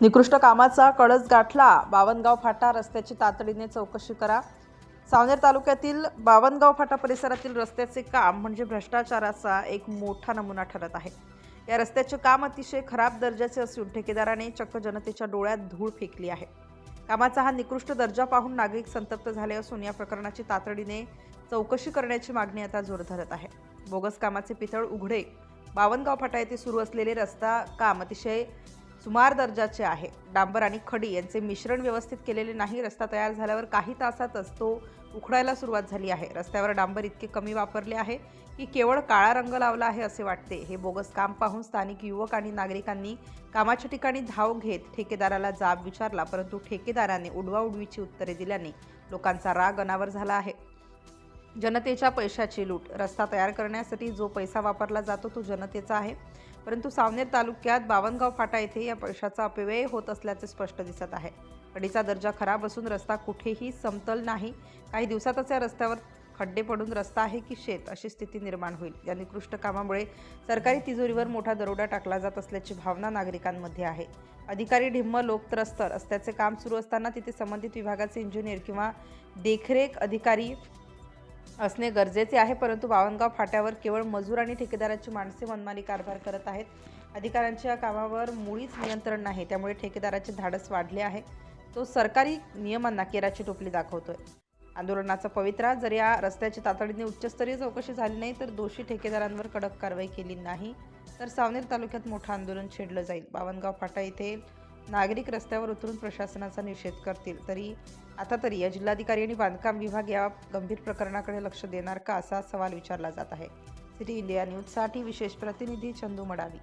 निकृष्ट कामाचा कळस गाठला. बावनगाव फाटा रस्त्याची तातडीने चौकशी करा. सावनेर तालुक्यातील बावनगाव फाटा परिसरातील रस्त्याचे काम म्हणजे भ्रष्टाचाराचा एक मोठा नमुना ठरत आहे. या रस्त्याचे काम अतिशय खराब दर्जाचे असून ठेकेदाराने चक्क जनतेच्या डोळ्यात धूळ फेकली आहे. कामाचा हा निकृष्ट दर्जा पाहून नागरिक संतप्त झाले असून या प्रकरणाची तातडीने चौकशी करण्याची मागणी आता जोर धरत आहे. बोगस कामाचे पितळ उघडे. बावनगाव फाटा येथे सुरू असलेले रस्ता काम अतिशय सुमार दर्जाचे आहे. डांबर आणि खडी यांचे मिश्रण व्यवस्थित केलेले नाही. रस्ता तयार झाल्यावर काही तासातच तो उखडायला सुरुवात झाली आहे. रस्त्यावर डांबर इतके कमी वापरले आहे की केवळ काळा रंग लावला आहे असे वाटते. हे बोगस काम पाहून स्थानिक युवक आणि नागरिकांनी कामाच्या ठिकाणी धाव घेत ठेकेदाराला जाब विचारला, परंतु ठेकेदाराने उडवाउडवीची उत्तरे दिल्याने लोकांचा राग अनावर झाला आहे. जनतेच्या पैशाची लूट. रस्ता तयार करण्यासाठी जो पैसा वापरला जातो तो जनतेचा आहे, परंतु सावनेर तालुक्यात बावनगाव फाटा येथे या पैशाचा अपव्यय होत असल्याचे स्पष्ट दिसत आहे. कडीचा दर्जा खराब असून रस्ता कुठेही समतल नाही. काही दिवसातच या रस्त्यावर खड्डे पडून रस्ता आहे की शेत अशी स्थिती निर्माण होईल. या निकृष्ट कामामुळे सरकारी तिजोरीवर मोठा दरोडा टाकला जात असल्याची भावना नागरिकांमध्ये आहे. अधिकारी ढिम्म, लोक त्रस्त. रस्त्याचे काम सुरू असताना तिथे संबंधित विभागाचे इंजिनियर किंवा देखरेख अधिकारी असणे गरजेचे आहे, परंतु बावनगाव फाट्यावर केवळ मजूर आणि ठेकेदाराची माणसे मनमानी कारभार करत आहेत. अधिकाऱ्यांच्या कामावर मुळीच नियंत्रण नाही. त्यामुळे ठेकेदाराचे धाडस वाढले आहे. तो सरकारी नियमांना केराची टोपली दाखवतोय. आंदोलनाचा पवित्रा. जर या रस्त्याची तातडीने उच्चस्तरीय चौकशी झाली नाही तर दोषी ठेकेदारांवर कडक कारवाई केली नाही तर सावनेर तालुक्यात मोठं आंदोलन छेडलं जाईल. बावनगाव फाटा येथे नागरिक रस्त्यावर उतरून प्रशासनाचा निषेध करतील. आता तरी या जिल्हाधिकारी आणि बांधकाम विभाग या गंभीर प्रकरणाकडे लक्ष देणार का, असा सवाल विचारला जात आहे. सिटी इंडिया न्यूजसाठी विशेष प्रतिनिधी चंदू मडावी.